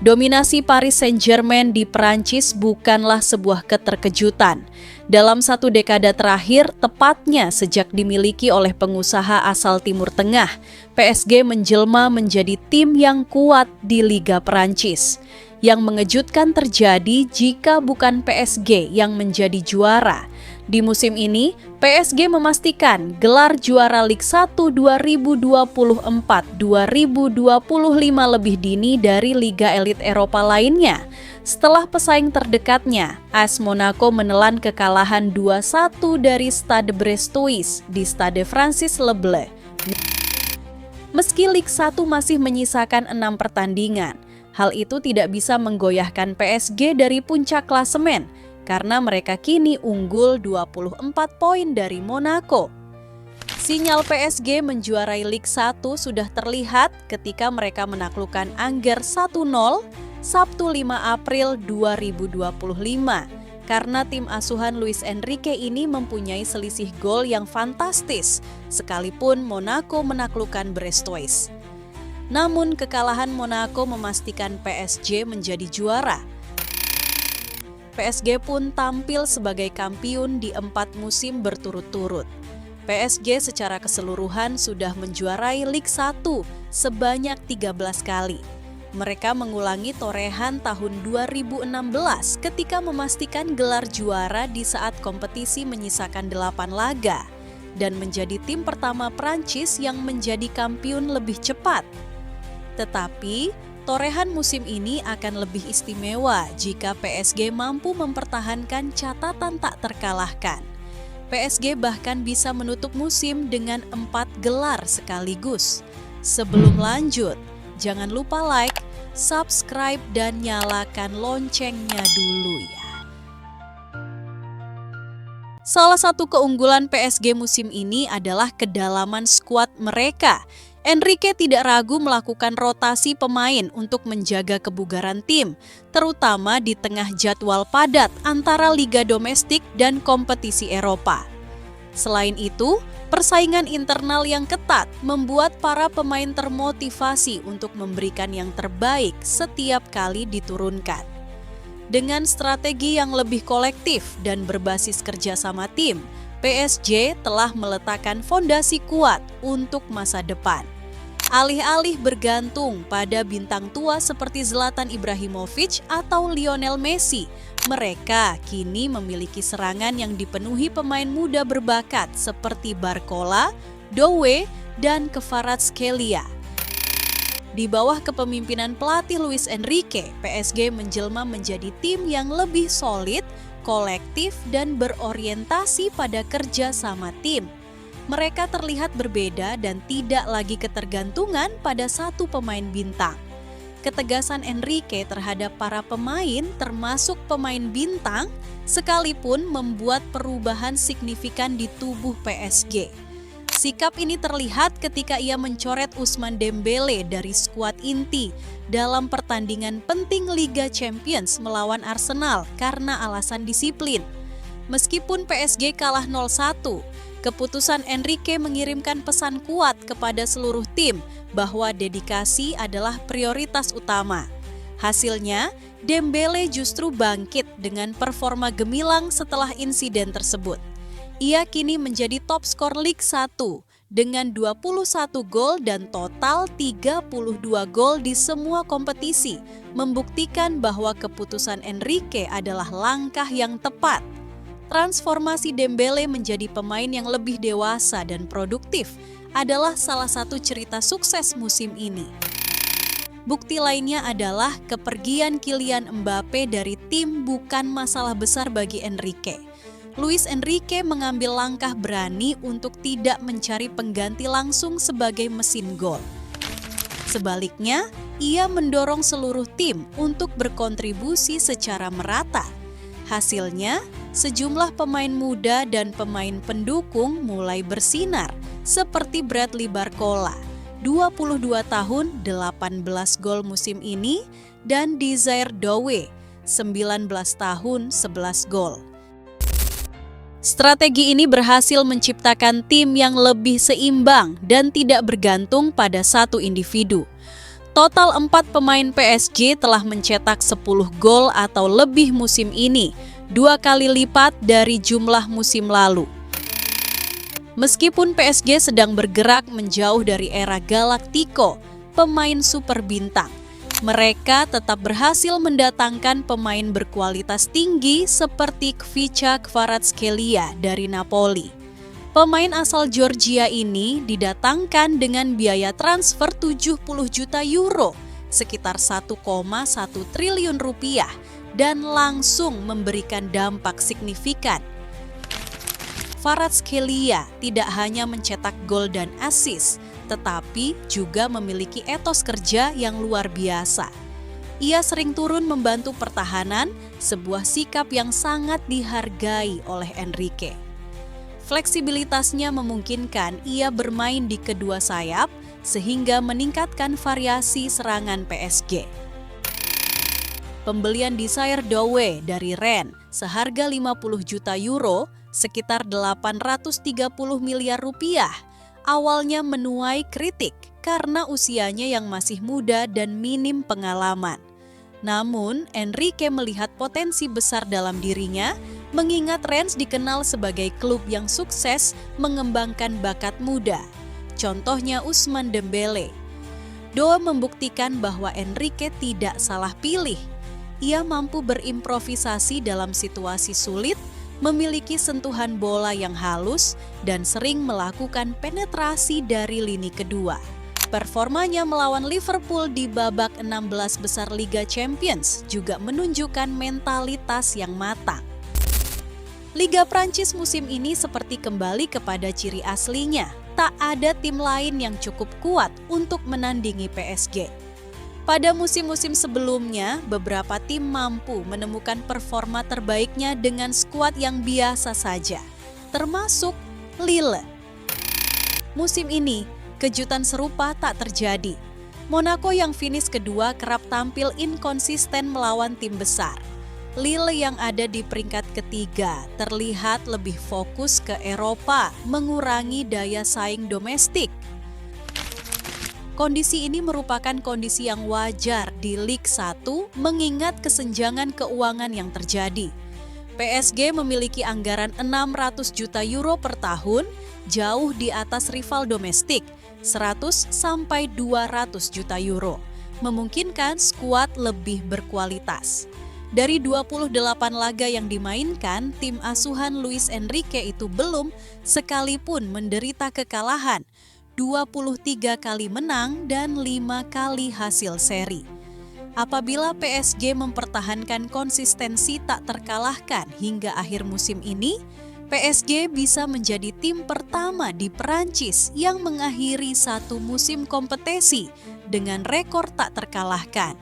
Dominasi Paris Saint-Germain di Perancis bukanlah sebuah keterkejutan. Dalam satu dekade terakhir, tepatnya sejak dimiliki oleh pengusaha asal Timur Tengah, PSG menjelma menjadi tim yang kuat di Liga Perancis. Yang mengejutkan terjadi jika bukan PSG yang menjadi juara. Di musim ini, PSG memastikan gelar juara Ligue 1 2024-2025 lebih dini dari liga elit Eropa lainnya. Setelah pesaing terdekatnya, AS Monaco menelan kekalahan 2-1 dari Stade Brestois di Stade Francis Leblé. Meski Ligue 1 masih menyisakan 6 pertandingan, hal itu tidak bisa menggoyahkan PSG dari puncak klasemen, karena mereka kini unggul 24 poin dari Monaco. Sinyal PSG menjuarai Ligue 1 sudah terlihat ketika mereka menaklukkan Angers 1-0 Sabtu 5 April 2025. Karena tim asuhan Luis Enrique ini mempunyai selisih gol yang fantastis, sekalipun Monaco menaklukkan Brestois. Namun kekalahan Monaco memastikan PSG menjadi juara. PSG pun tampil sebagai kampiun di 4 musim berturut-turut. PSG secara keseluruhan sudah menjuarai Ligue 1 sebanyak 13 kali. Mereka mengulangi torehan tahun 2016 ketika memastikan gelar juara di saat kompetisi menyisakan 8 laga dan menjadi tim pertama Prancis yang menjadi kampiun lebih cepat. Tetapi torehan musim ini akan lebih istimewa jika PSG mampu mempertahankan catatan tak terkalahkan. PSG bahkan bisa menutup musim dengan 4 gelar sekaligus. Sebelum lanjut, jangan lupa like, subscribe, dan nyalakan loncengnya dulu ya. Salah satu keunggulan PSG musim ini adalah kedalaman skuad mereka. Enrique tidak ragu melakukan rotasi pemain untuk menjaga kebugaran tim, terutama di tengah jadwal padat antara liga domestik dan kompetisi Eropa. Selain itu, persaingan internal yang ketat membuat para pemain termotivasi untuk memberikan yang terbaik setiap kali diturunkan. Dengan strategi yang lebih kolektif dan berbasis kerjasama tim, PSG telah meletakkan fondasi kuat untuk masa depan. Alih-alih bergantung pada bintang tua seperti Zlatan Ibrahimovic atau Lionel Messi, mereka kini memiliki serangan yang dipenuhi pemain muda berbakat seperti Barcola, Doué, dan Kvaratskhelia. Di bawah kepemimpinan pelatih Luis Enrique, PSG menjelma menjadi tim yang lebih solid, kolektif, dan berorientasi pada kerja sama tim. Mereka terlihat berbeda dan tidak lagi ketergantungan pada satu pemain bintang. Ketegasan Enrique terhadap para pemain, termasuk pemain bintang, sekalipun membuat perubahan signifikan di tubuh PSG. Sikap ini terlihat ketika ia mencoret Ousmane Dembélé dari skuad inti dalam pertandingan penting Liga Champions melawan Arsenal karena alasan disiplin. Meskipun PSG kalah 0-1, keputusan Enrique mengirimkan pesan kuat kepada seluruh tim bahwa dedikasi adalah prioritas utama. Hasilnya, Dembélé justru bangkit dengan performa gemilang setelah insiden tersebut. Ia kini menjadi top skor Ligue 1 dengan 21 gol dan total 32 gol di semua kompetisi, membuktikan bahwa keputusan Enrique adalah langkah yang tepat. Transformasi Dembélé menjadi pemain yang lebih dewasa dan produktif adalah salah satu cerita sukses musim ini. Bukti lainnya adalah kepergian Kylian Mbappé dari tim bukan masalah besar bagi Enrique. Luis Enrique mengambil langkah berani untuk tidak mencari pengganti langsung sebagai mesin gol. Sebaliknya, ia mendorong seluruh tim untuk berkontribusi secara merata. Hasilnya, sejumlah pemain muda dan pemain pendukung mulai bersinar, seperti Bradley Barcola, 22 tahun, 18 gol musim ini, dan Désiré Doué, 19 tahun, 11 gol. Strategi ini berhasil menciptakan tim yang lebih seimbang dan tidak bergantung pada satu individu. Total 4 pemain PSG telah mencetak 10 gol atau lebih musim ini, 2 kali lipat dari jumlah musim lalu. Meskipun PSG sedang bergerak menjauh dari era Galactico, pemain super bintang, mereka tetap berhasil mendatangkan pemain berkualitas tinggi seperti Kvicha Kvaratskhelia dari Napoli. Pemain asal Georgia ini didatangkan dengan biaya transfer 70 juta euro, sekitar 1,1 triliun rupiah, dan langsung memberikan dampak signifikan. Kvaratskhelia tidak hanya mencetak gol dan assist, tetapi juga memiliki etos kerja yang luar biasa. Ia sering turun membantu pertahanan, sebuah sikap yang sangat dihargai oleh Enrique. Fleksibilitasnya memungkinkan ia bermain di kedua sayap sehingga meningkatkan variasi serangan PSG. Pembelian Désiré Doué dari Rennes seharga 50 juta euro, sekitar 830 miliar rupiah, awalnya menuai kritik karena usianya yang masih muda dan minim pengalaman. Namun, Enrique melihat potensi besar dalam dirinya, mengingat Rennes dikenal sebagai klub yang sukses mengembangkan bakat muda. Contohnya Ousmane Dembélé. Doué membuktikan bahwa Enrique tidak salah pilih. Ia mampu berimprovisasi dalam situasi sulit, memiliki sentuhan bola yang halus, dan sering melakukan penetrasi dari lini kedua. Performanya melawan Liverpool di babak 16 besar Liga Champions juga menunjukkan mentalitas yang matang. Liga Prancis musim ini seperti kembali kepada ciri aslinya. Tak ada tim lain yang cukup kuat untuk menandingi PSG. Pada musim-musim sebelumnya, beberapa tim mampu menemukan performa terbaiknya dengan skuad yang biasa saja, termasuk Lille. Musim ini, kejutan serupa tak terjadi. Monaco yang finish kedua kerap tampil inkonsisten melawan tim besar. Lille yang ada di peringkat ketiga terlihat lebih fokus ke Eropa, mengurangi daya saing domestik. Kondisi ini merupakan kondisi yang wajar di Ligue 1 mengingat kesenjangan keuangan yang terjadi. PSG memiliki anggaran 600 juta euro per tahun, jauh di atas rival domestik, 100 sampai 200 juta euro, memungkinkan skuad lebih berkualitas. Dari 28 laga yang dimainkan, tim asuhan Luis Enrique itu belum sekalipun menderita kekalahan, 23 kali menang dan 5 kali hasil seri. Apabila PSG mempertahankan konsistensi tak terkalahkan hingga akhir musim ini, PSG bisa menjadi tim pertama di Perancis yang mengakhiri satu musim kompetisi dengan rekor tak terkalahkan.